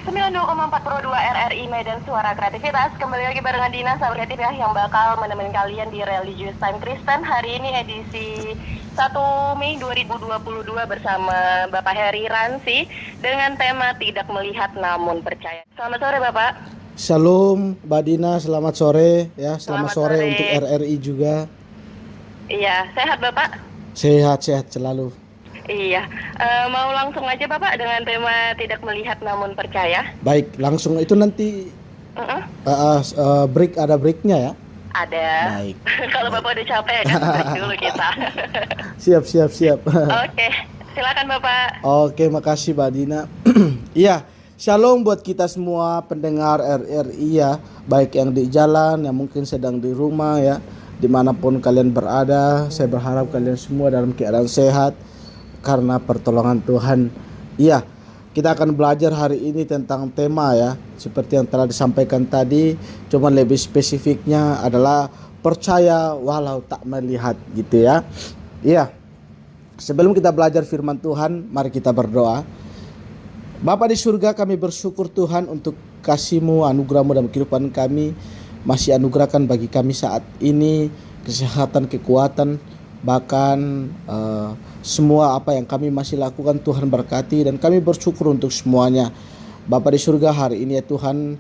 92,4 Pro 2 RRI Medan Suara Kreativitas. Kembali lagi barengan Dina, sahabat kreatif ya, yang bakal menemani kalian di Religious Time Kristen. Hari ini edisi 1 Mei 2022 bersama Bapak Heri Ransi dengan tema Tidak Melihat Namun Percaya. Selamat sore Bapak. Shalom Mbak Dina, selamat sore ya. Selamat sore untuk RRI juga. Iya, sehat Bapak? Sehat selalu. Iya, mau langsung aja Bapak dengan tema Tidak Melihat Namun Percaya. Baik, langsung itu nanti break, ada breaknya ya? Ada. Baik. Kalau Bapak udah capek kan break dulu kita. Siap. Oke, silakan Bapak. Oke, makasih Mbak Dina. Iya, shalom buat kita semua pendengar RRI ya, baik yang di jalan, yang mungkin sedang di rumah ya, dimanapun kalian berada. Saya berharap kalian semua dalam keadaan sehat karena pertolongan Tuhan. Iya, kita akan belajar hari ini tentang tema ya, seperti yang telah disampaikan tadi, cuman lebih spesifiknya adalah percaya walau tak melihat gitu ya. Iya, sebelum kita belajar firman Tuhan, mari kita berdoa. Bapa di surga, kami bersyukur Tuhan untuk kasih-Mu, anugerah-Mu dalam kehidupan kami. Masih anugerahkan bagi kami saat ini kesehatan, kekuatan, bahkan semua apa yang kami masih lakukan Tuhan berkati, dan kami bersyukur untuk semuanya. Bapa di surga, hari ini ya Tuhan,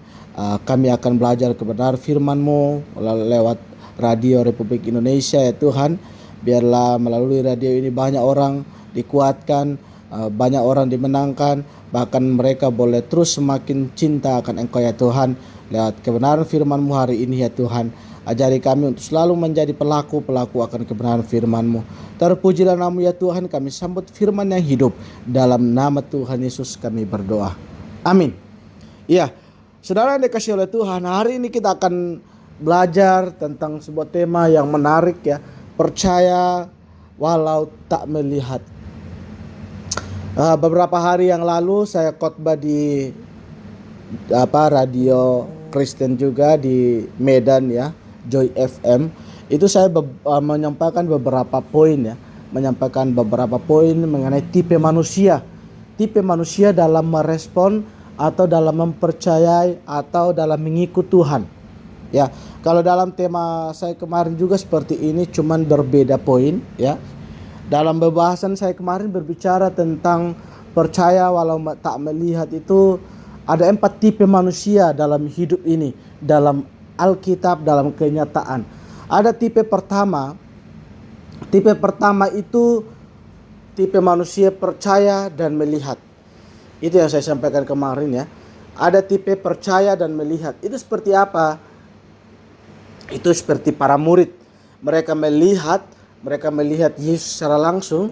kami akan belajar kebenaran firman-Mu lewat Radio Republik Indonesia ya Tuhan. Biarlah melalui radio ini banyak orang dikuatkan, banyak orang dimenangkan, bahkan mereka boleh terus semakin cinta akan Engkau ya Tuhan. Lewat kebenaran firman-Mu hari ini ya Tuhan, ajari kami untuk selalu menjadi pelaku-pelaku akan kebenaran firman-Mu. Terpujilah nama-Mu ya Tuhan, kami sambut firman yang hidup. Dalam nama Tuhan Yesus kami berdoa. Amin. Iya, saudara yang dikasihi oleh Tuhan, hari ini kita akan belajar tentang sebuah tema yang menarik ya. Percaya walau tak melihat. Beberapa hari yang lalu saya khotbah di radio Kristen juga di Medan ya, Joy FM. Itu saya menyampaikan beberapa poin mengenai tipe manusia dalam merespon atau dalam mempercayai atau dalam mengikut Tuhan. Ya, kalau dalam tema saya kemarin juga seperti ini, cuman berbeda poin ya. Dalam pembahasan saya kemarin berbicara tentang percaya walau tak melihat, itu ada 4 tipe manusia dalam hidup ini, dalam Alkitab, dalam kenyataan. Ada tipe pertama itu tipe manusia percaya dan melihat. Itu yang saya sampaikan kemarin ya. Ada tipe percaya dan melihat. Itu seperti apa? Itu seperti para murid. Mereka melihat Yesus secara langsung,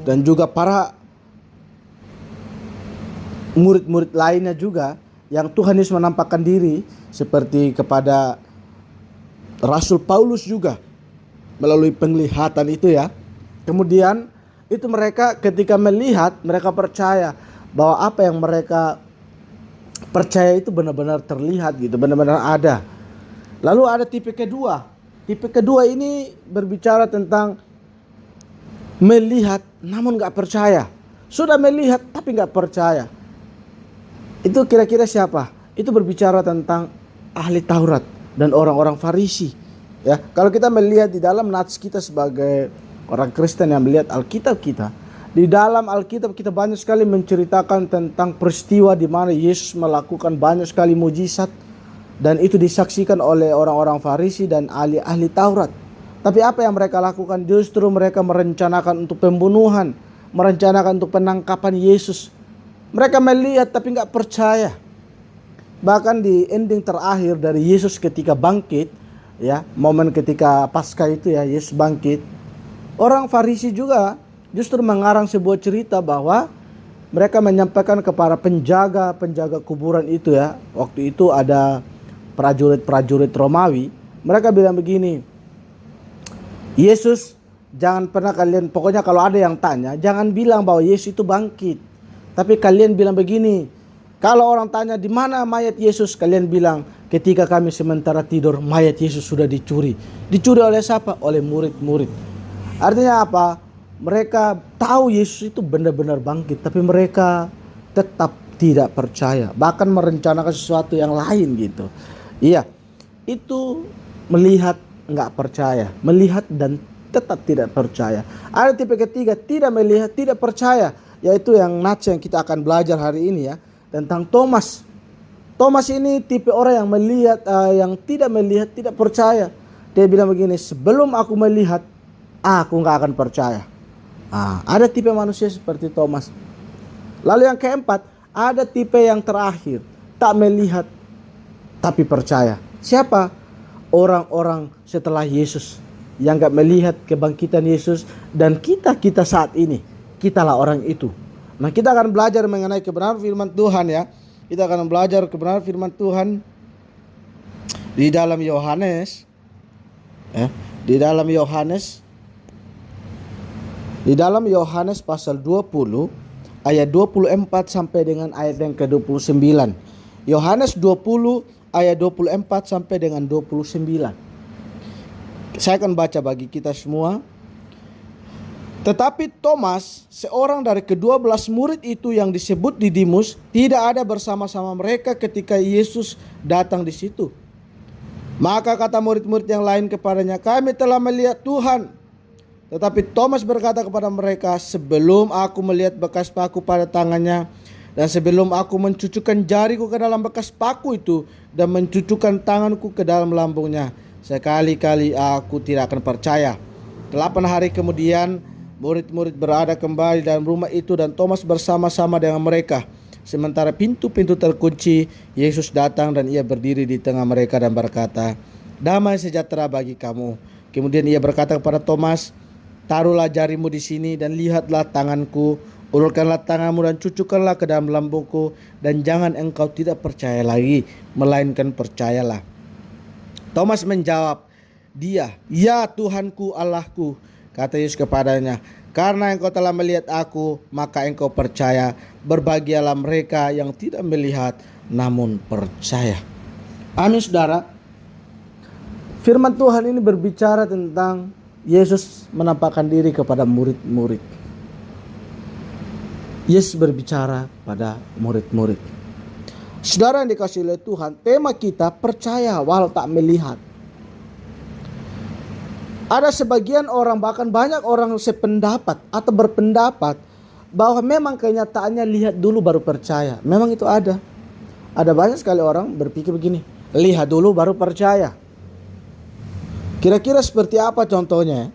dan juga para murid-murid lainnya juga yang Tuhan Yesus menampakkan diri, seperti kepada Rasul Paulus juga melalui penglihatan itu ya. Kemudian itu mereka ketika melihat, mereka percaya bahwa apa yang mereka percaya itu benar-benar terlihat gitu, benar-benar ada. Lalu ada tipe kedua. Tipe kedua ini berbicara tentang melihat namun gak percaya. Sudah melihat tapi gak percaya. Itu kira-kira siapa? Itu berbicara tentang ahli Taurat dan orang-orang Farisi. Ya, kalau kita melihat di dalam nats kita sebagai orang Kristen yang melihat Alkitab kita, di dalam Alkitab kita banyak sekali menceritakan tentang peristiwa di mana Yesus melakukan banyak sekali mujizat, dan itu disaksikan oleh orang-orang Farisi dan ahli-ahli Taurat. Tapi apa yang mereka lakukan? Justru mereka merencanakan untuk pembunuhan, merencanakan untuk penangkapan Yesus. Mereka melihat tapi gak percaya. Bahkan di ending terakhir dari Yesus ketika bangkit, ya, momen ketika Paskah itu ya, Yesus bangkit, orang Farisi juga justru mengarang sebuah cerita bahwa mereka menyampaikan kepada penjaga kuburan itu ya. Waktu itu ada prajurit Romawi. Mereka bilang begini, Yesus, jangan pernah kalian, pokoknya kalau ada yang tanya, jangan bilang bahwa Yesus itu bangkit. Tapi kalian bilang begini, kalau orang tanya di mana mayat Yesus, kalian bilang ketika kami sementara tidur, mayat Yesus sudah dicuri. Dicuri oleh siapa? Oleh murid-murid. Artinya apa? Mereka tahu Yesus itu benar-benar bangkit, tapi mereka tetap tidak percaya, bahkan merencanakan sesuatu yang lain gitu. Iya, itu melihat nggak percaya, melihat dan tetap tidak percaya. Ada tipe ketiga, tidak melihat, tidak percaya, yaitu yang Nats yang kita akan belajar hari ini ya, tentang Thomas. Thomas ini tipe orang yang melihat, yang tidak melihat, tidak percaya. Dia bilang begini, sebelum aku melihat, aku nggak akan percaya. Ada tipe manusia seperti Thomas. Lalu yang keempat, ada tipe yang terakhir, tak melihat tapi percaya. Siapa? Orang-orang setelah Yesus yang gak melihat kebangkitan Yesus, dan kita saat ini, kitalah orang itu. Nah, kita akan belajar mengenai kebenaran firman Tuhan ya. Kita akan belajar kebenaran firman Tuhan di dalam Yohanes, di dalam Yohanes pasal 20 ayat 24 sampai dengan ayat yang ke-29. Yohanes 20 ayat 24 sampai dengan 29. Saya akan baca bagi kita semua. Tetapi Thomas, seorang dari ke-12 murid itu yang disebut Didimus, tidak ada bersama-sama mereka ketika Yesus datang di situ. Maka kata murid-murid yang lain kepadanya, kami telah melihat Tuhan. Tetapi Thomas berkata kepada mereka, sebelum aku melihat bekas paku pada tangannya, dan sebelum aku mencucukkan jariku ke dalam bekas paku itu, dan mencucukkan tanganku ke dalam lambungnya, sekali-kali aku tidak akan percaya. 8 hari kemudian, murid-murid berada kembali dalam rumah itu, dan Thomas bersama-sama dengan mereka. Sementara pintu-pintu terkunci, Yesus datang dan ia berdiri di tengah mereka dan berkata, damai sejahtera bagi kamu. Kemudian ia berkata kepada Thomas, taruhlah jarimu di sini dan lihatlah tanganku, ulurkanlah tanganmu dan cucukkanlah ke dalam lambungku, dan jangan engkau tidak percaya lagi, melainkan percayalah. Thomas menjawab dia, ya Tuhanku, Allahku. Kata Yesus kepadanya, karena engkau telah melihat aku, maka engkau percaya. Berbahagialah mereka yang tidak melihat namun percaya. Amin saudara. Firman Tuhan ini berbicara tentang Yesus menampakkan diri kepada murid-murid. Yesus berbicara pada murid-murid. Saudara yang dikasihi oleh Tuhan, tema kita percaya walau tak melihat. Ada sebagian orang, bahkan banyak orang sependapat atau berpendapat bahwa memang kenyataannya lihat dulu baru percaya. Memang itu ada. Ada banyak sekali orang berpikir begini, lihat dulu baru percaya. Kira-kira seperti apa contohnya?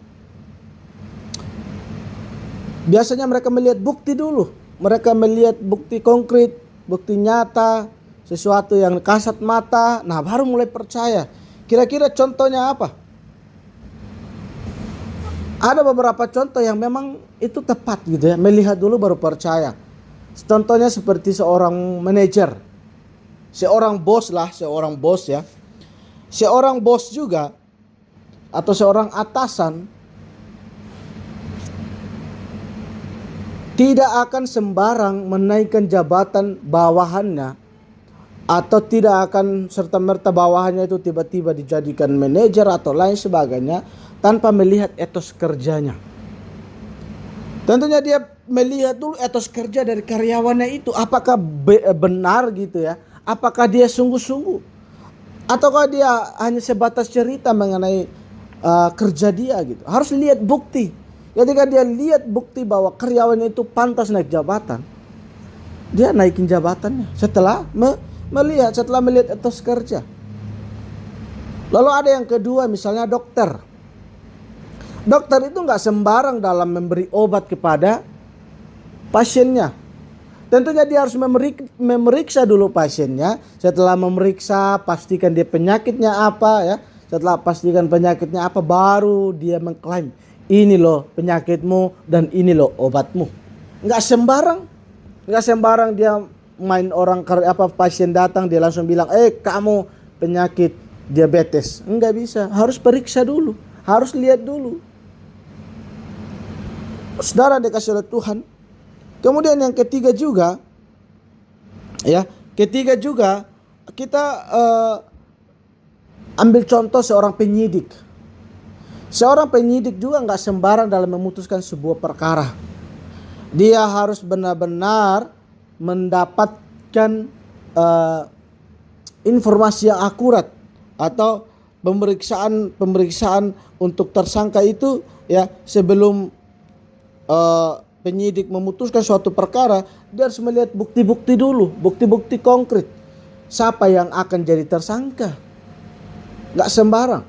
Biasanya mereka melihat bukti dulu. Mereka melihat bukti konkret, bukti nyata, sesuatu yang kasat mata. Nah, baru mulai percaya. Kira-kira contohnya apa? Ada beberapa contoh yang memang itu tepat gitu ya. Melihat dulu baru percaya. Contohnya seperti seorang manajer. Seorang bos ya. Seorang bos juga, atau seorang atasan, tidak akan sembarang menaikkan jabatan bawahannya, atau tidak akan serta-merta bawahannya itu tiba-tiba dijadikan manajer atau lain sebagainya tanpa melihat etos kerjanya. Tentunya dia melihat dulu etos kerja dari karyawannya itu, apakah benar gitu ya, apakah dia sungguh-sungguh, ataukah dia hanya sebatas cerita mengenai kerja dia gitu. Harus lihat bukti. Ketika dia lihat bukti bahwa karyawannya itu pantas naik jabatan, dia naikin jabatannya setelah melihat etos kerja. Lalu ada yang kedua, misalnya dokter. Dokter itu nggak sembarang dalam memberi obat kepada pasiennya. Tentunya dia harus memeriksa dulu pasiennya. Setelah memeriksa, pastikan dia penyakitnya apa ya. Setelah pastikan penyakitnya apa, baru dia mengklaim, ini loh penyakitmu dan ini loh obatmu. Nggak sembarang dia main orang, pasien datang dia langsung bilang, kamu penyakit diabetes. Nggak bisa, harus periksa dulu, harus lihat dulu. Saudara dikasih oleh Tuhan. Kemudian yang ketiga juga kita ambil contoh seorang penyidik. Seorang penyidik juga nggak sembarang dalam memutuskan sebuah perkara. Dia harus benar-benar mendapat memberikan informasi yang akurat atau pemeriksaan untuk tersangka itu ya, sebelum penyidik memutuskan suatu perkara, dia harus melihat bukti-bukti dulu, bukti-bukti konkret. Siapa yang akan jadi tersangka? Nggak sembarang.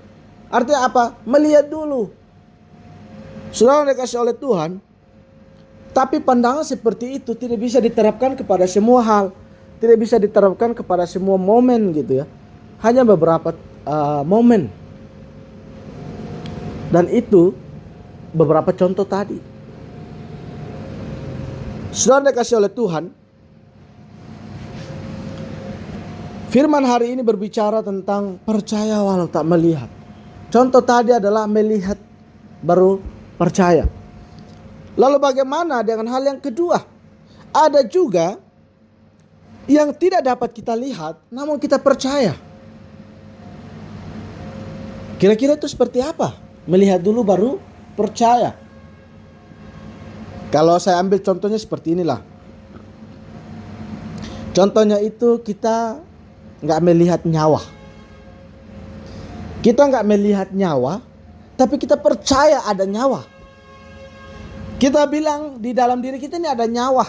Artinya apa? Melihat dulu. Saudara dikasih oleh Tuhan, tapi pandangan seperti itu tidak bisa diterapkan kepada semua hal, tidak bisa diterapkan kepada semua momen gitu ya. Hanya beberapa momen. Dan itu beberapa contoh tadi. Saudara dikasih oleh Tuhan, firman hari ini berbicara tentang percaya walau tak melihat. Contoh tadi adalah melihat baru percaya. Lalu bagaimana dengan hal yang kedua? Ada juga yang tidak dapat kita lihat namun kita percaya. Kira-kira itu seperti apa? Melihat dulu baru percaya. Kalau saya ambil contohnya seperti inilah. Contohnya itu kita nggak melihat nyawa. Kita nggak melihat nyawa, tapi kita percaya ada nyawa. Kita bilang di dalam diri kita ini ada nyawa.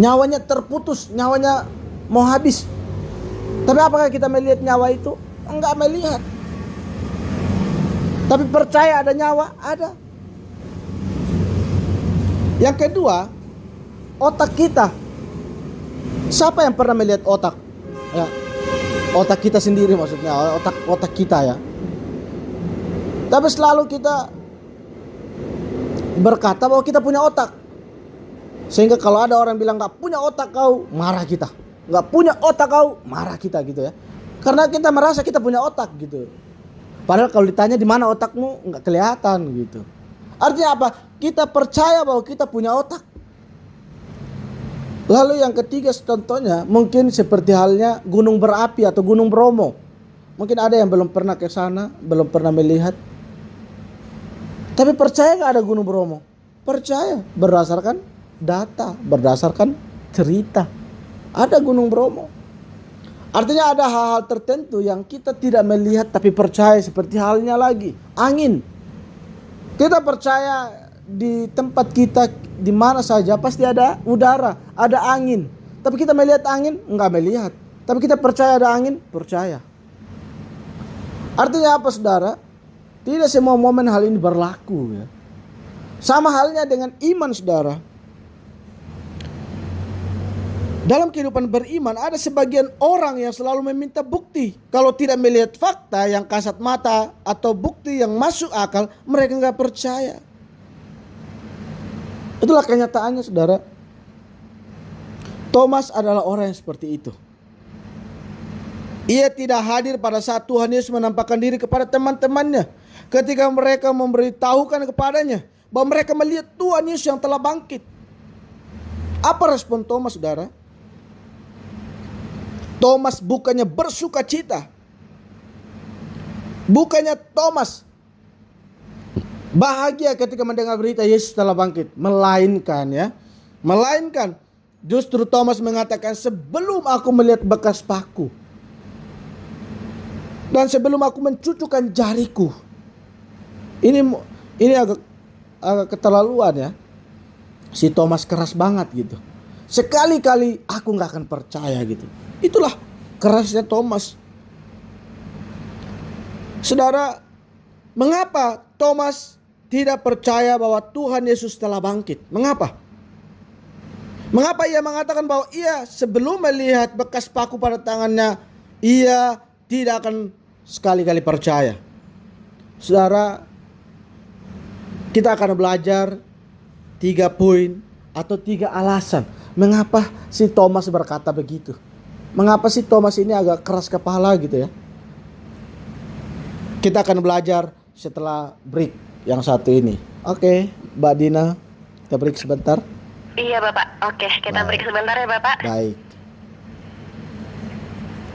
Nyawanya terputus, nyawanya mau habis. Tapi apakah kita melihat nyawa itu? Enggak melihat. Tapi percaya ada nyawa, ada. Yang kedua, otak kita. Siapa yang pernah melihat otak? Ya, otak kita sendiri maksudnya, otak kita ya. Tapi selalu kita berkata bahwa kita punya otak. Sehingga kalau ada orang bilang gak punya otak kau, marah kita. Gak punya otak kau, marah kita gitu ya. Karena kita merasa kita punya otak gitu. Padahal kalau ditanya di mana otakmu, gak kelihatan gitu. Artinya apa? Kita percaya bahwa kita punya otak. Lalu yang ketiga contohnya mungkin seperti halnya gunung berapi atau gunung Bromo. Mungkin ada yang belum pernah ke sana, belum pernah melihat. Tapi percaya gak ada gunung Bromo? Percaya berdasarkan data, berdasarkan cerita. Ada gunung Bromo. Artinya ada hal-hal tertentu yang kita tidak melihat tapi percaya, seperti halnya lagi angin. Kita percaya di tempat kita di mana saja pasti ada udara, ada angin. Tapi kita melihat angin? Enggak melihat. Tapi kita percaya ada angin? Percaya. Artinya apa saudara? Tidak semua momen hal ini berlaku ya. Sama halnya dengan iman saudara. Dalam kehidupan beriman ada sebagian orang yang selalu meminta bukti. Kalau tidak melihat fakta yang kasat mata atau bukti yang masuk akal, mereka nggak percaya. Itulah kenyataannya saudara. Thomas adalah orang yang seperti itu. Ia tidak hadir pada saat Tuhan Yesus menampakkan diri kepada teman-temannya. Ketika mereka memberitahukan kepadanya bahwa mereka melihat Tuhan Yesus yang telah bangkit. Apa respon Thomas saudara? Thomas bukannya bersuka cita. Bukannya Thomas bahagia ketika mendengar berita Yesus telah bangkit. Melainkan justru Thomas mengatakan, sebelum aku melihat bekas paku dan sebelum aku mencucukkan jariku. Ini agak keterlaluan ya. Si Thomas keras banget gitu. Sekali-kali aku gak akan percaya gitu. Itulah kerasnya Thomas. Saudara, mengapa Thomas tidak percaya bahwa Tuhan Yesus telah bangkit? Mengapa? Mengapa ia mengatakan bahwa ia sebelum melihat bekas paku pada tangannya, ia tidak akan sekali-kali percaya? Saudara, kita akan belajar 3 poin atau 3 alasan mengapa si Thomas berkata begitu. Mengapa si Thomas ini agak keras kepala gitu ya. Kita akan belajar setelah break yang satu ini. Oke, Mbak Dina, kita break sebentar. Iya Bapak, oke kita break sebentar ya Bapak. Baik.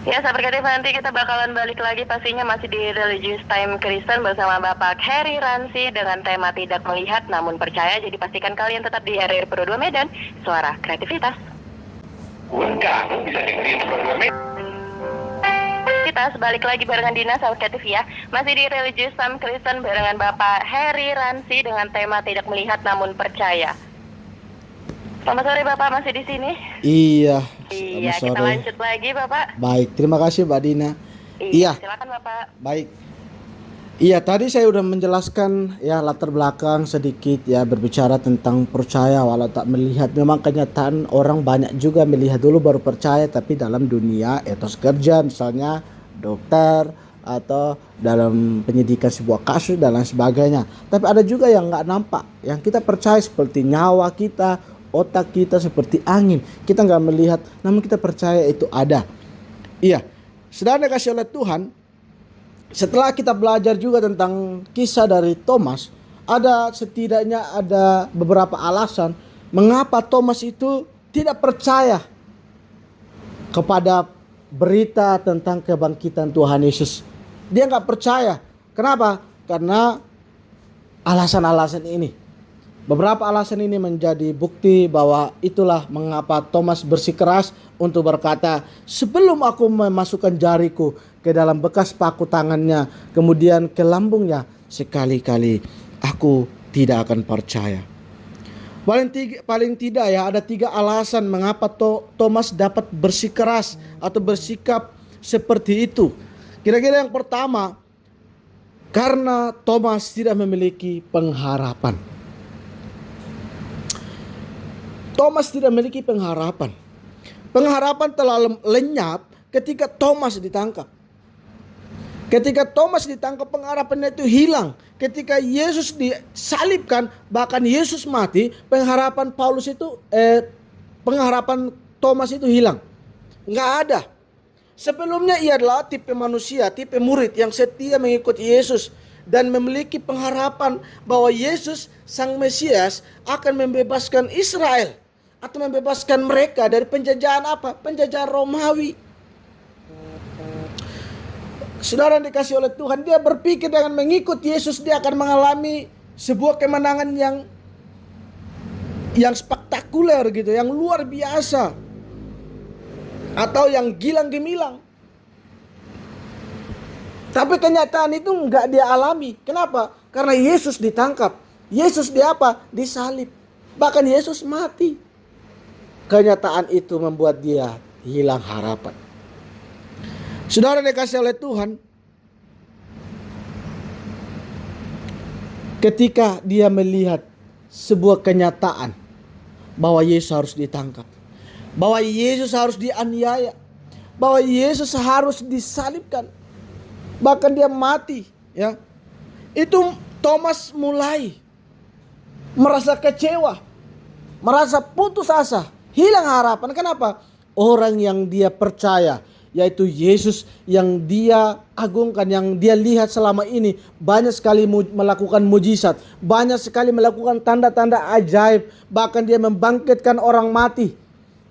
Ya sahabat kreatif, nanti kita bakalan balik lagi pastinya masih di Religious Time Kristen bersama Bapak Heri Ransi dengan tema tidak melihat namun percaya. Jadi pastikan kalian tetap di RRI Pro 2 Medan, suara kreativitas. Kamu bisa dengerin program Kita balik lagi barengan Dina Sahabat Kreatif ya. Masih di Religious Time Kristen barengan Bapak Heri Ransi dengan tema tidak melihat namun percaya. Selamat sore Bapak, masih di sini? Iya. Iya, selamat kita sore. lanjut lagi Bapak. Baik, terima kasih Mbak Dina. Iya. Silakan Bapak. Baik. Iya, tadi saya udah menjelaskan ya latar belakang sedikit ya, berbicara tentang percaya walau tak melihat. Memang kenyataan orang banyak juga melihat dulu baru percaya, tapi dalam dunia etos kerja misalnya dokter atau dalam penyidikan sebuah kasus dan lain sebagainya. Tapi ada juga yang nggak nampak, yang kita percaya seperti nyawa kita, otak kita seperti angin. Kita nggak melihat, namun kita percaya itu ada. Iya, saudara dikasih oleh Tuhan. Setelah kita belajar juga tentang kisah dari Thomas, setidaknya ada beberapa alasan mengapa Thomas itu tidak percaya kepada berita tentang kebangkitan Tuhan Yesus. Dia nggak percaya. Kenapa? Karena alasan-alasan ini. Beberapa alasan ini menjadi bukti bahwa itulah mengapa Thomas bersikeras untuk berkata, sebelum aku memasukkan jariku ke dalam bekas paku tangannya, kemudian ke lambungnya, sekali-kali aku tidak akan percaya. Paling tidak ya, ada 3 alasan mengapa Thomas dapat bersikeras atau bersikap seperti itu. Kira-kira yang pertama, karena Thomas tidak memiliki pengharapan. Thomas tidak memiliki pengharapan. Pengharapan telah lenyap ketika Thomas ditangkap. Ketika Thomas ditangkap, pengharapannya itu hilang. Ketika Yesus disalibkan, bahkan Yesus mati, pengharapan Thomas itu hilang. Nggak ada. Sebelumnya ia adalah tipe manusia, tipe murid yang setia mengikuti Yesus dan memiliki pengharapan bahwa Yesus Sang Mesias akan membebaskan Israel atau membebaskan mereka dari penjajahan apa? Penjajahan Romawi. Saudara yang dikasih oleh Tuhan, dia berpikir dengan mengikuti Yesus dia akan mengalami sebuah kemenangan yang spektakuler gitu, yang luar biasa, atau yang gilang gemilang. Tapi kenyataan itu enggak dia alami. Kenapa? Karena Yesus ditangkap. Yesus disalib. Bahkan Yesus mati. Kenyataan itu membuat dia hilang harapan. Saudara dikasih oleh Tuhan, ketika dia melihat sebuah kenyataan bahwa Yesus harus ditangkap, bahwa Yesus harus dianiaya, bahwa Yesus harus disalibkan, bahkan dia mati, ya. Itu Thomas mulai merasa kecewa, merasa putus asa, hilang harapan. Kenapa? Orang yang dia percaya, yaitu Yesus yang dia agungkan, yang dia lihat selama ini, banyak sekali melakukan mujizat, banyak sekali melakukan tanda-tanda ajaib, bahkan dia membangkitkan orang mati.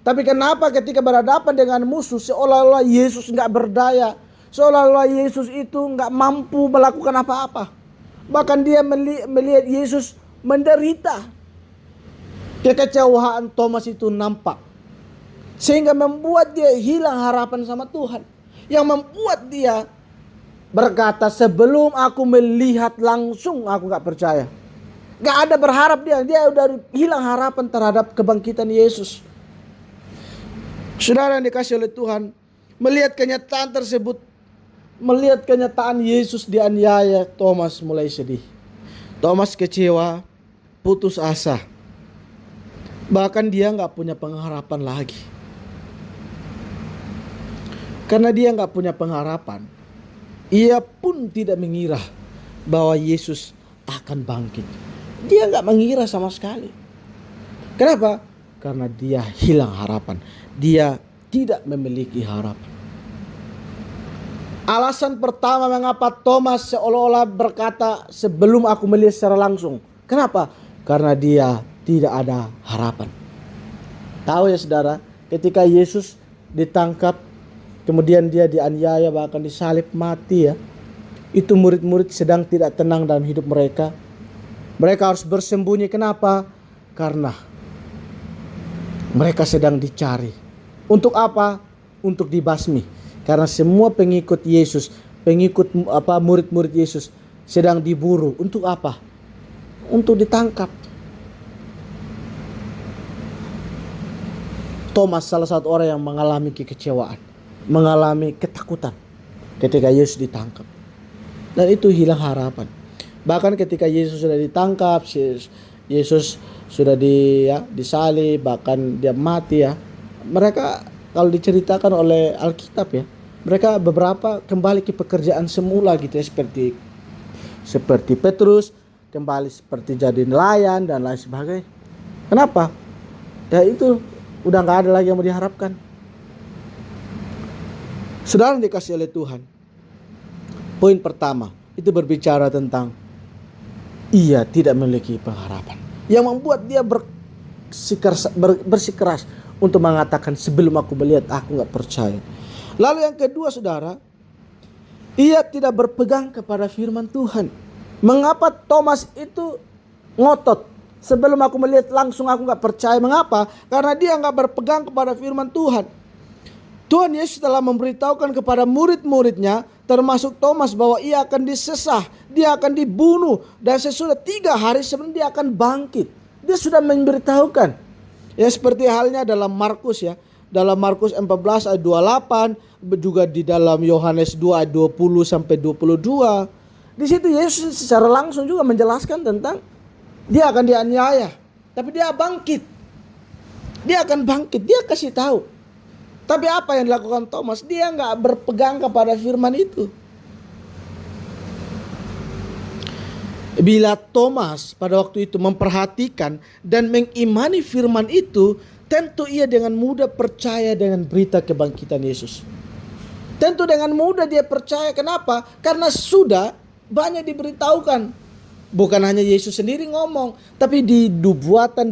Tapi kenapa ketika berhadapan dengan musuh seolah-olah Yesus nggak berdaya, seolah-olah Yesus itu nggak mampu melakukan apa-apa. Bahkan dia melihat Yesus menderita. Kekecewaan Thomas itu nampak, sehingga membuat dia hilang harapan sama Tuhan. Yang membuat dia berkata, sebelum aku melihat langsung aku gak percaya. Gak ada berharap dia udah hilang harapan terhadap kebangkitan Yesus. Saudara yang dikasih oleh Tuhan, melihat kenyataan tersebut, melihat kenyataan Yesus dianiaya, Thomas mulai sedih. Thomas kecewa, putus asa. Bahkan dia gak punya pengharapan lagi. Karena dia gak punya pengharapan, ia pun tidak mengira bahwa Yesus akan bangkit. Dia gak mengira sama sekali. Kenapa? Karena dia hilang harapan. Dia tidak memiliki harapan. Alasan pertama mengapa Thomas seolah-olah berkata, sebelum aku melihat secara langsung. Kenapa? Karena dia tidak ada harapan. Tahu ya saudara, ketika Yesus ditangkap, kemudian dia dianiaya, bahkan disalib mati ya. Itu murid-murid sedang tidak tenang dalam hidup mereka. Mereka harus bersembunyi. Kenapa? Karena mereka sedang dicari Untuk apa? Untuk dibasmi. Karena semua pengikut Yesus, murid-murid Yesus sedang diburu. Untuk apa? Untuk ditangkap. Thomas salah satu orang yang mengalami kekecewaan, mengalami ketakutan ketika Yesus ditangkap. Dan itu hilang harapan. Bahkan ketika Yesus sudah ditangkap, Yesus sudah disalib, bahkan dia mati ya. Mereka kalau diceritakan oleh Alkitab ya, mereka beberapa kembali ke pekerjaan semula gitu ya, seperti Petrus kembali seperti jadi nelayan dan lain sebagainya. Kenapa? Ya itu udah nggak ada lagi yang mau diharapkan. Saudara yang dikasihi oleh Tuhan, poin pertama itu berbicara tentang ia tidak memiliki pengharapan, yang membuat dia bersikeras untuk mengatakan sebelum aku melihat aku nggak percaya. Lalu yang kedua saudara, ia tidak berpegang kepada firman Tuhan. Mengapa Thomas itu ngotot? Sebelum aku melihat langsung aku gak percaya. Mengapa? Karena dia gak berpegang kepada firman Tuhan. Tuhan Yesus telah memberitahukan kepada murid-muridnya, termasuk Thomas, bahwa ia akan disesah, dia akan dibunuh, dan sesudah 3 hari sebelum dia akan bangkit. Dia sudah memberitahukan. Ya seperti halnya dalam Markus ya. Dalam Markus 14 ayat 28, juga di dalam Yohanes 2 ayat 20 sampai 22. Di situ Yesus secara langsung juga menjelaskan tentang dia akan dianiaya, tapi dia bangkit. Dia akan bangkit, dia kasih tahu. Tapi apa yang dilakukan Thomas? Dia nggak berpegang kepada firman itu. Bila Thomas pada waktu itu memperhatikan dan mengimani firman itu, tentu ia dengan mudah percaya dengan berita kebangkitan Yesus. Tentu dengan mudah dia percaya. Kenapa? Karena sudah banyak diberitahukan. Bukan hanya Yesus sendiri ngomong, tapi di nubuatan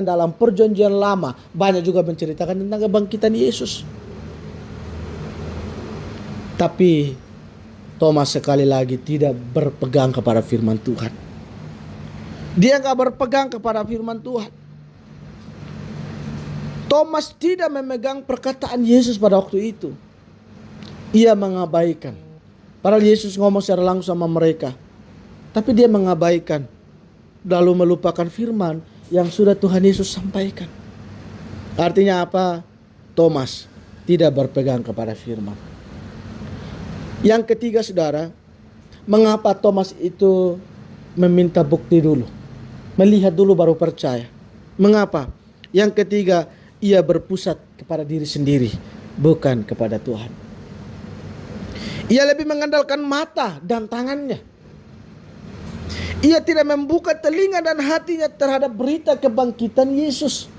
dalam perjanjian lama banyak juga menceritakan tentang kebangkitan Yesus. Tapi Thomas sekali lagi tidak berpegang kepada firman Tuhan. Dia gak berpegang kepada firman Tuhan. Thomas tidak memegang perkataan Yesus pada waktu itu. Ia mengabaikan. Padahal Yesus ngomong secara langsung sama mereka. Tapi dia mengabaikan, lalu melupakan firman yang sudah Tuhan Yesus sampaikan. Artinya apa? Thomas tidak berpegang kepada firman. Yang ketiga saudara, mengapa Thomas itu meminta bukti dulu? Melihat dulu baru percaya. Mengapa? Yang ketiga, ia berpusat kepada diri sendiri, bukan kepada Tuhan. Ia lebih mengandalkan mata dan tangannya. Ia tidak membuka telinga dan hatinya terhadap berita kebangkitan Yesus.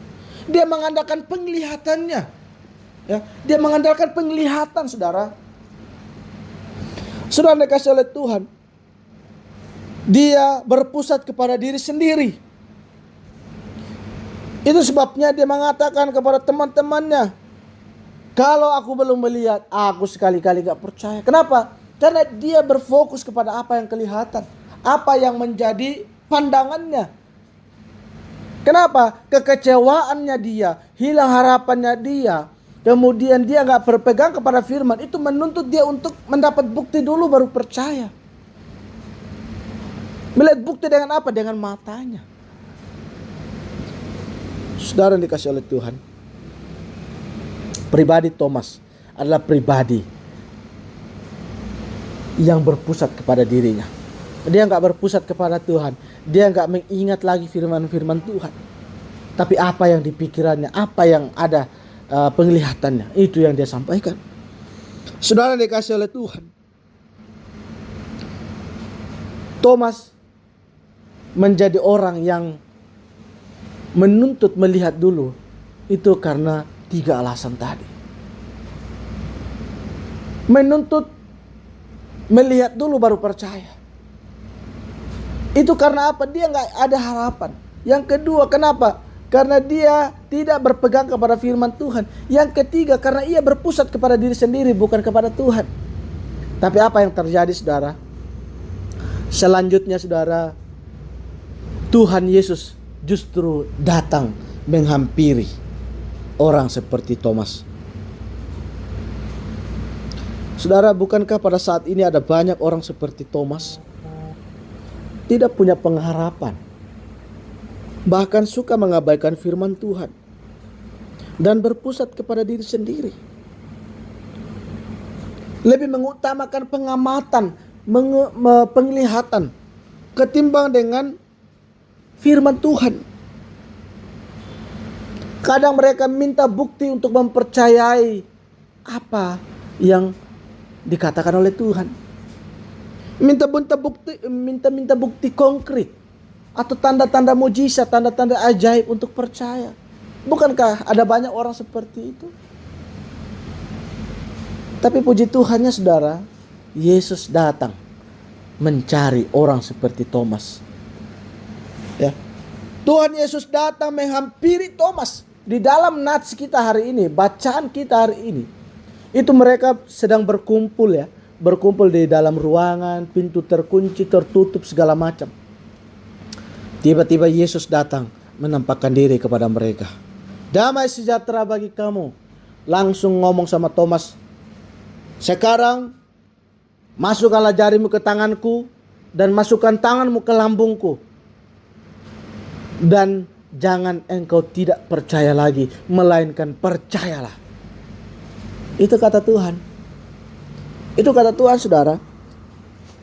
Dia mengandalkan penglihatannya. Ya, dia mengandalkan penglihatan saudara. Saudara dikasih oleh Tuhan. Dia berpusat kepada diri sendiri. Itu sebabnya dia mengatakan kepada teman-temannya, kalau aku belum melihat, aku sekali-kali gak percaya. Kenapa? Karena dia berfokus kepada apa yang kelihatan. Apa yang menjadi pandangannya. Kenapa? Kekecewaannya dia, hilang harapannya dia. Kemudian dia gak berpegang kepada firman. Itu menuntut dia untuk mendapat bukti dulu baru percaya. Melihat bukti dengan apa? Dengan matanya. Saudara yang dikasih oleh Tuhan, pribadi Thomas adalah pribadi yang berpusat kepada dirinya. Dia gak berpusat kepada Tuhan. Dia gak mengingat lagi firman-firman Tuhan. Tapi apa yang di pikirannya, apa yang ada penglihatannya, itu yang dia sampaikan. Saudara dikasih oleh Tuhan, Thomas menjadi orang yang menuntut melihat dulu. Itu karena 3 alasan tadi. Menuntut melihat dulu baru percaya. Itu karena apa? Dia gak ada harapan. Yang kedua, kenapa? Karena dia tidak berpegang kepada firman Tuhan. Yang ketiga, karena ia berpusat kepada diri sendiri, bukan kepada Tuhan. Tapi apa yang terjadi saudara? Selanjutnya saudara, Tuhan Yesus justru datang menghampiri orang seperti Thomas. Saudara, bukankah pada saat ini ada banyak orang seperti Thomas? Tidak punya pengharapan. Bahkan suka mengabaikan firman Tuhan. Dan berpusat kepada diri sendiri. Lebih mengutamakan pengamatan, penglihatan, ketimbang dengan firman Tuhan. Kadang mereka minta bukti untuk mempercayai apa yang dikatakan oleh Tuhan. Minta bukti konkret atau tanda-tanda mujizat, tanda-tanda ajaib untuk percaya. Bukankah ada banyak orang seperti itu? Tapi puji Tuhannya saudara, Yesus datang mencari orang seperti Thomas. Ya. Tuhan Yesus datang menghampiri Thomas. Di dalam nats kita hari ini, bacaan kita hari ini, itu mereka sedang berkumpul ya. Berkumpul di dalam ruangan, pintu terkunci, tertutup segala macam. Tiba-tiba Yesus datang menampakkan diri kepada mereka. Damai sejahtera bagi kamu. Langsung ngomong sama Thomas, sekarang masukkanlah jarimu ke tanganku dan masukkan tanganmu ke lambungku. Dan jangan engkau tidak percaya lagi, melainkan percayalah. Itu kata Tuhan. Itu kata Tuhan saudara.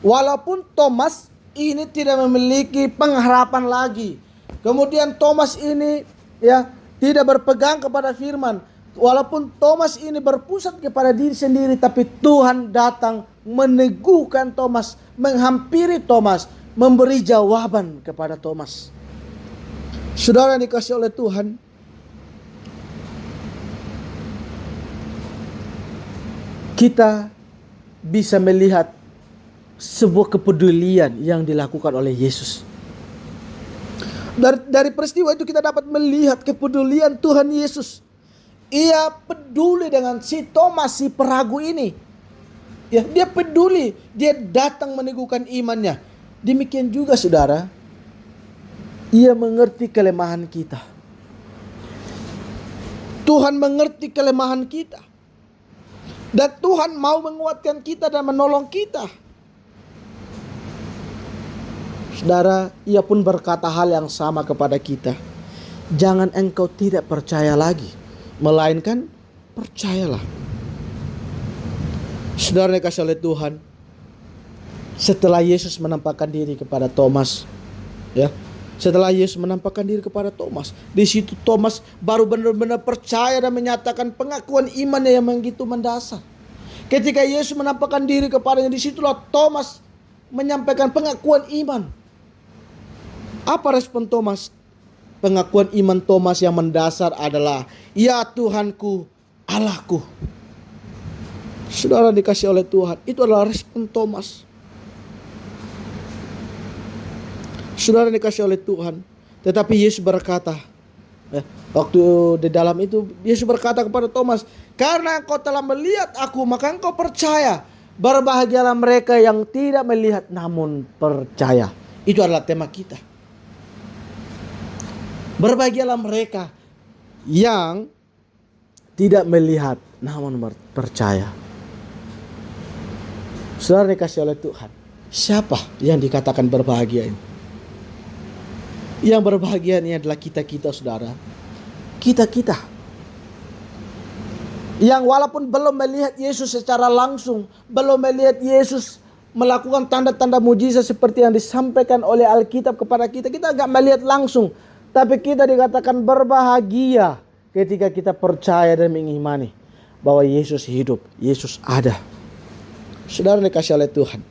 Walaupun Thomas ini tidak memiliki pengharapan lagi. Kemudian Thomas ini ya tidak berpegang kepada firman. Walaupun Thomas ini berpusat kepada diri sendiri, tapi Tuhan datang meneguhkan Thomas, menghampiri Thomas, memberi jawaban kepada Thomas. Saudara yang dikasihi oleh Tuhan, kita bisa melihat sebuah kepedulian yang dilakukan oleh Yesus. Dari peristiwa itu kita dapat melihat kepedulian Tuhan Yesus. Ia peduli dengan si Thomas, si peragu ini. Ya, dia peduli, dia datang meneguhkan imannya. Demikian juga saudara, ia mengerti kelemahan kita. Tuhan mengerti kelemahan kita. Dan Tuhan mau menguatkan kita dan menolong kita. Saudara, ia pun berkata hal yang sama kepada kita. Jangan engkau tidak percaya lagi, melainkan percayalah. Saudara yang dikasihi oleh Tuhan, setelah Yesus menampakkan diri kepada Thomas, ya, setelah Yesus menampakkan diri kepada Thomas, di situ Thomas baru benar-benar percaya dan menyatakan pengakuan imannya yang begitu mendasar. Ketika Yesus menampakkan diri kepadanya, di situlah Thomas menyampaikan pengakuan iman. Apa respon Thomas? Pengakuan iman Thomas yang mendasar adalah, ya Tuhanku, Allahku. Saudara dikasih oleh Tuhan, itu adalah respon Thomas. Saudara dikasih oleh Tuhan. Tetapi Yesus berkata, waktu di dalam itu Yesus berkata kepada Thomas, karena engkau telah melihat aku, maka engkau percaya. Berbahagialah mereka yang tidak melihat namun percaya. Itu adalah tema kita. Berbahagialah mereka yang tidak melihat namun percaya. Saudara dikasih oleh Tuhan, siapa yang dikatakan berbahagia ini? Yang berbahagia ini adalah kita-kita saudara. Kita-kita. Yang walaupun belum melihat Yesus secara langsung, belum melihat Yesus melakukan tanda-tanda mujizat seperti yang disampaikan oleh Alkitab kepada kita. Kita enggak melihat langsung, tapi kita dikatakan berbahagia ketika kita percaya dan mengimani bahwa Yesus hidup, Yesus ada. Saudara dikasih oleh Tuhan.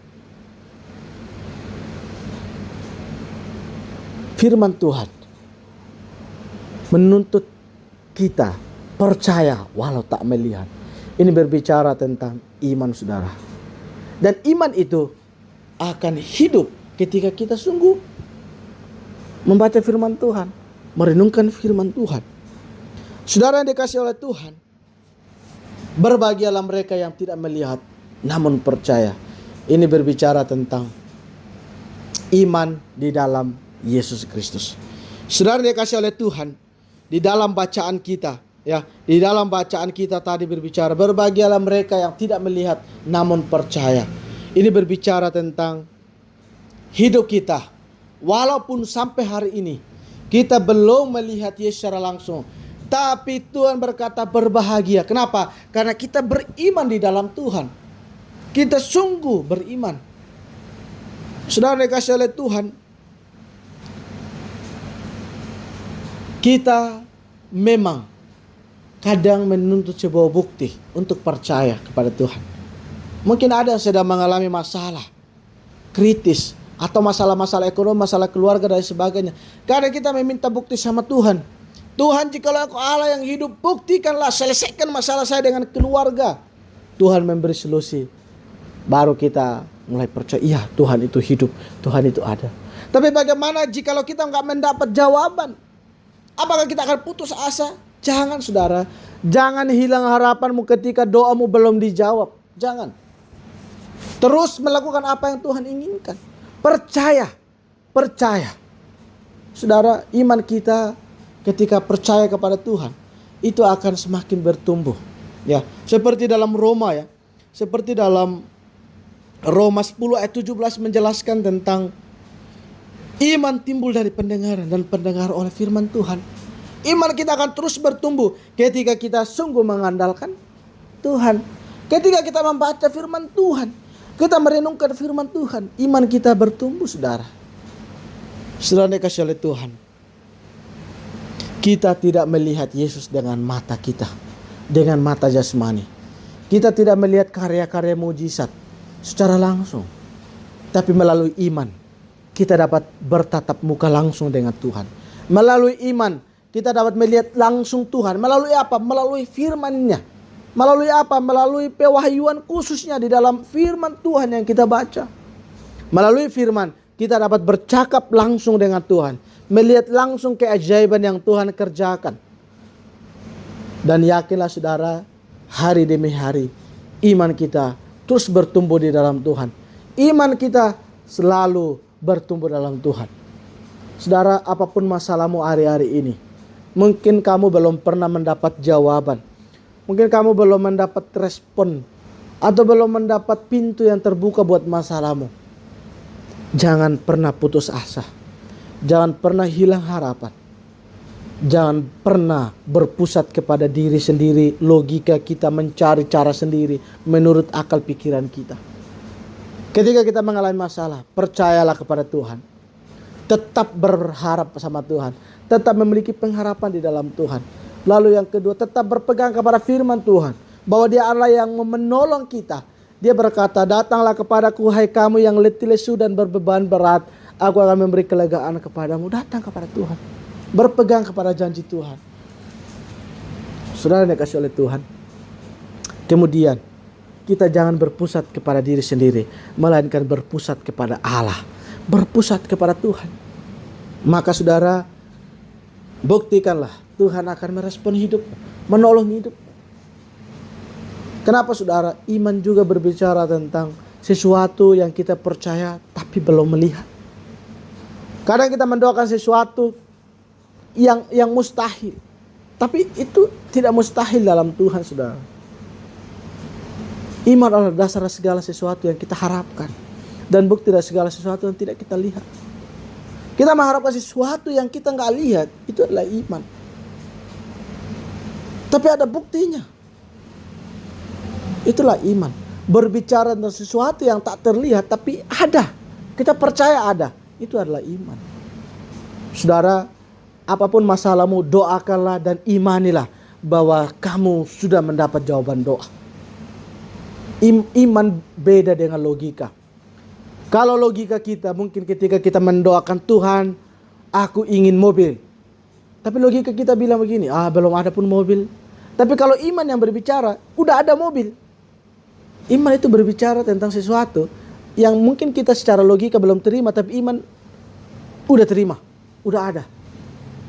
Firman Tuhan menuntut kita percaya walau tak melihat. Ini berbicara tentang iman saudara. Dan iman itu akan hidup ketika kita sungguh membaca firman Tuhan, merenungkan firman Tuhan. Saudara yang dikasih oleh Tuhan, berbahagialah mereka yang tidak melihat namun percaya. Ini berbicara tentang iman di dalam Yesus Kristus. Saudara yang dikasih oleh Tuhan, di dalam bacaan kita, Ya, di dalam bacaan kita tadi berbicara, berbahagialah mereka yang tidak melihat namun percaya. Ini berbicara tentang hidup kita. Walaupun sampai hari ini kita belum melihat Yesus secara langsung, tapi Tuhan berkata berbahagia. Kenapa? Karena kita beriman di dalam Tuhan. Kita sungguh beriman. Saudara dikasih oleh Tuhan, kita memang kadang menuntut sebuah bukti untuk percaya kepada Tuhan. Mungkin ada yang sedang mengalami masalah kritis, atau masalah-masalah ekonomi, masalah keluarga dan sebagainya. Kadang kita meminta bukti sama Tuhan. Tuhan, jikalau Engkau Allah yang hidup, buktikanlah, selesaikan masalah saya dengan keluarga. Tuhan memberi solusi. Baru kita mulai percaya, iya Tuhan itu hidup, Tuhan itu ada. Tapi bagaimana jikalau kita nggak mendapat jawaban? Apakah kita akan putus asa? Jangan saudara. Jangan hilang harapanmu ketika doamu belum dijawab. Jangan. Terus melakukan apa yang Tuhan inginkan. Percaya. Percaya. Saudara, iman kita ketika percaya kepada Tuhan, itu akan semakin bertumbuh. Ya, seperti dalam Roma ya. Seperti dalam Roma 10 ayat 17 menjelaskan tentang iman timbul dari pendengaran dan pendengar oleh firman Tuhan. Iman kita akan terus bertumbuh ketika kita sungguh mengandalkan Tuhan. Ketika kita membaca firman Tuhan, kita merenungkan firman Tuhan, iman kita bertumbuh saudara. Saudara dikasih oleh Tuhan, kita tidak melihat Yesus dengan mata kita, dengan mata jasmani. Kita tidak melihat karya-karya mujizat secara langsung. Tapi melalui iman, kita dapat bertatap muka langsung dengan Tuhan. Melalui iman, kita dapat melihat langsung Tuhan. Melalui apa? Melalui firman-Nya. Melalui apa? Melalui pewahyuan khususnya di dalam firman Tuhan yang kita baca. Melalui firman, kita dapat bercakap langsung dengan Tuhan. Melihat langsung keajaiban yang Tuhan kerjakan. Dan yakinlah saudara, hari demi hari, iman kita terus bertumbuh di dalam Tuhan. Iman kita selalu bertumbuh dalam Tuhan. Saudara, apapun masalahmu hari-hari ini, mungkin kamu belum pernah mendapat jawaban. Mungkin kamu belum mendapat respon. Atau belum mendapat pintu yang terbuka buat masalahmu. Jangan pernah putus asa. Jangan pernah hilang harapan. Jangan pernah berpusat kepada diri sendiri, logika kita, mencari cara sendiri menurut akal pikiran kita. Ketika kita mengalami masalah, percayalah kepada Tuhan. Tetap berharap sama Tuhan. Tetap memiliki pengharapan di dalam Tuhan. Lalu yang kedua, tetap berpegang kepada firman Tuhan. Bahwa Dia Allah yang menolong kita. Dia berkata, datanglah kepadaku hai kamu yang letih lesu dan berbeban berat. Aku akan memberi kelegaan kepadamu. Datang kepada Tuhan. Berpegang kepada janji Tuhan. Saudara yang dikasihi oleh Tuhan. Kemudian, kita jangan berpusat kepada diri sendiri. Melainkan berpusat kepada Allah. Berpusat kepada Tuhan. Maka saudara, buktikanlah Tuhan akan merespon hidup. Menolong hidup. Kenapa saudara? Iman juga berbicara tentang sesuatu yang kita percaya tapi belum melihat. Kadang kita mendoakan sesuatu yang mustahil. Tapi itu tidak mustahil dalam Tuhan saudara. Iman adalah dasar segala sesuatu yang kita harapkan. Dan bukti dari segala sesuatu yang tidak kita lihat. Kita mengharapkan sesuatu yang kita nggak lihat. Itu adalah iman. Tapi ada buktinya. Itulah iman. Berbicara tentang sesuatu yang tak terlihat tapi ada. Kita percaya ada. Itu adalah iman. Saudara, apapun masalahmu, doakanlah dan imanilah bahwa kamu sudah mendapat jawaban doa. Iman beda dengan logika. Kalau logika kita mungkin ketika kita mendoakan Tuhan, aku ingin mobil. Tapi logika kita bilang begini, belum ada pun mobil. Tapi kalau iman yang berbicara, udah ada mobil. Iman itu berbicara tentang sesuatu yang mungkin kita secara logika belum terima, tapi iman udah terima, udah ada.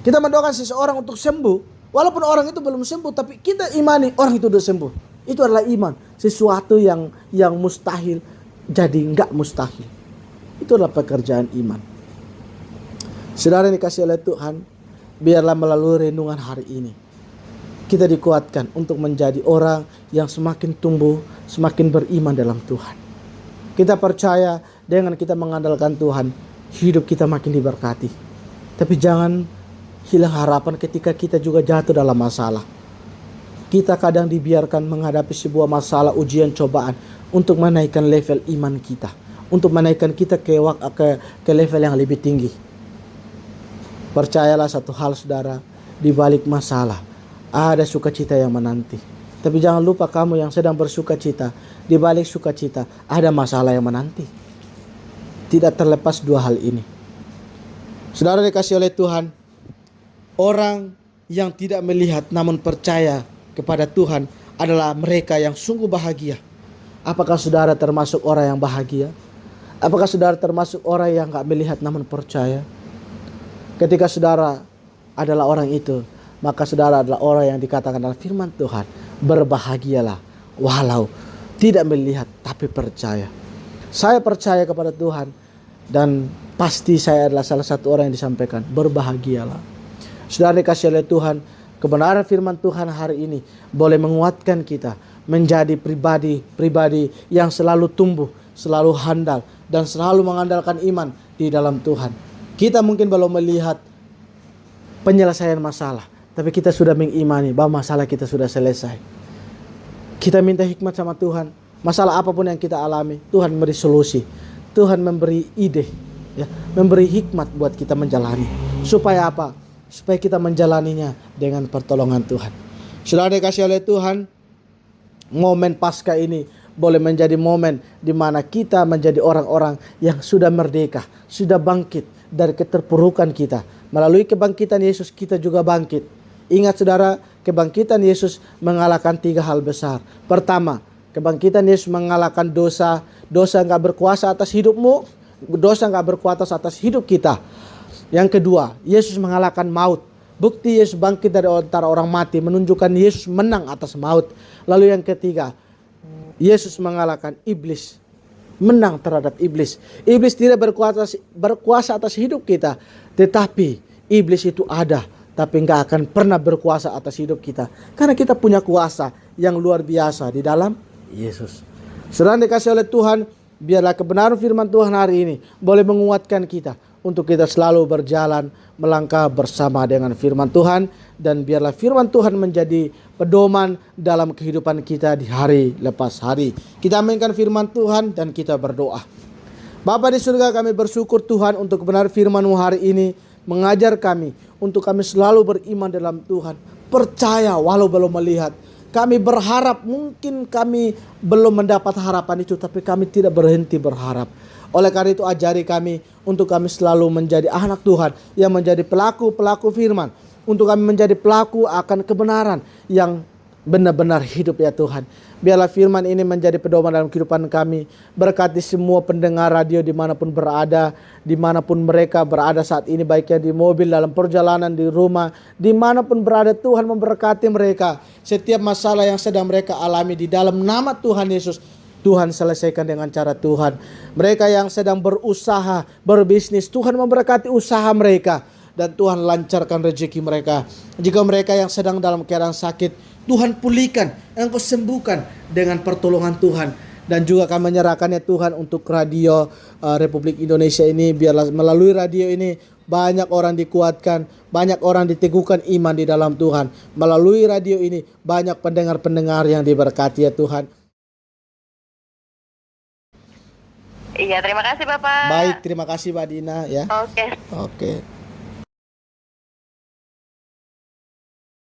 Kita mendoakan seseorang untuk sembuh, walaupun orang itu belum sembuh, tapi kita imani orang itu udah sembuh. Itu adalah iman. Sesuatu yang mustahil jadi enggak mustahil. Itu adalah pekerjaan iman. Saudara yang dikasihi oleh Tuhan, biarlah melalui renungan hari ini kita dikuatkan untuk menjadi orang yang semakin tumbuh, semakin beriman dalam Tuhan. Kita percaya dengan kita mengandalkan Tuhan, hidup kita makin diberkati. Tapi jangan hilang harapan ketika kita juga jatuh dalam masalah. Kita kadang dibiarkan menghadapi sebuah masalah, ujian, cobaan untuk menaikkan level iman kita, untuk menaikkan kita ke level yang lebih tinggi. Percayalah satu hal saudara, di balik masalah ada sukacita yang menanti. Tapi jangan lupa kamu yang sedang bersukacita, di balik sukacita ada masalah yang menanti. Tidak terlepas dua hal ini. Saudara dikasih oleh Tuhan, orang yang tidak melihat namun percaya kepada Tuhan adalah mereka yang sungguh bahagia. Apakah saudara termasuk orang yang bahagia? Apakah saudara termasuk orang yang gak melihat namun percaya? Ketika saudara adalah orang itu, maka saudara adalah orang yang dikatakan dalam firman Tuhan, berbahagialah walau tidak melihat tapi percaya. Saya percaya kepada Tuhan dan pasti saya adalah salah satu orang yang disampaikan, berbahagialah. Saudara dikasih oleh Tuhan, kebenaran firman Tuhan hari ini boleh menguatkan kita menjadi pribadi yang selalu tumbuh, selalu handal, dan selalu mengandalkan iman di dalam Tuhan. Kita mungkin belum melihat penyelesaian masalah, tapi kita sudah mengimani bahwa masalah kita sudah selesai. Kita minta hikmat sama Tuhan. Masalah apapun yang kita alami, Tuhan memberi solusi. Tuhan memberi ide, ya, memberi hikmat buat kita menjalani. Supaya apa? Supaya kita menjalaninya dengan pertolongan Tuhan. Saudara dikasih oleh Tuhan, momen Paskah ini boleh menjadi momen di mana kita menjadi orang-orang yang sudah merdeka, sudah bangkit dari keterpurukan kita. Melalui kebangkitan Yesus kita juga bangkit. Ingat saudara, kebangkitan Yesus mengalahkan 3 hal besar. Pertama, kebangkitan Yesus mengalahkan dosa. Dosa gak berkuasa atas hidupmu, dosa gak berkuasa atas hidup kita. Yang kedua, Yesus mengalahkan maut. Bukti Yesus bangkit dari antara orang mati menunjukkan Yesus menang atas maut. Lalu yang ketiga, Yesus mengalahkan iblis, menang terhadap iblis. Iblis tidak berkuasa atas hidup kita, tetapi iblis itu ada, tapi nggak akan pernah berkuasa atas hidup kita, karena kita punya kuasa yang luar biasa di dalam Yesus. Saudara dikasih oleh Tuhan, biarlah kebenaran firman Tuhan hari ini boleh menguatkan kita untuk kita selalu berjalan melangkah bersama dengan firman Tuhan, dan biarlah firman Tuhan menjadi pedoman dalam kehidupan kita di hari lepas hari. Kita mainkan firman Tuhan dan kita berdoa. Bapa di surga, kami bersyukur Tuhan untuk kebenaran firman-Mu hari ini, mengajar kami untuk kami selalu beriman dalam Tuhan, percaya walau belum melihat. Kami berharap, mungkin kami belum mendapat harapan itu, tapi kami tidak berhenti berharap. Oleh karena itu ajari kami untuk kami selalu menjadi anak Tuhan yang menjadi pelaku-pelaku firman, untuk kami menjadi pelaku akan kebenaran yang benar-benar hidup ya Tuhan. Biarlah firman ini menjadi pedoman dalam kehidupan kami. Berkati semua pendengar radio dimanapun berada, dimanapun mereka berada saat ini, baiknya di mobil, dalam perjalanan, di rumah, dimanapun berada, Tuhan memberkati mereka. Setiap masalah yang sedang mereka alami di dalam nama Tuhan Yesus, Tuhan selesaikan dengan cara Tuhan. Mereka yang sedang berusaha, berbisnis, Tuhan memberkati usaha mereka, dan Tuhan lancarkan rezeki mereka. Jika mereka yang sedang dalam keadaan sakit, Tuhan pulihkan, Engkau sembuhkan dengan pertolongan Tuhan. Dan juga kami menyerahkannya Tuhan untuk radio Republik Indonesia ini. Biarlah melalui radio ini banyak orang dikuatkan, banyak orang diteguhkan iman di dalam Tuhan. Melalui radio ini banyak pendengar-pendengar yang diberkati ya Tuhan. Iya, terima kasih Bapak. Baik, terima kasih Mbak Dina ya. Oke. Oke.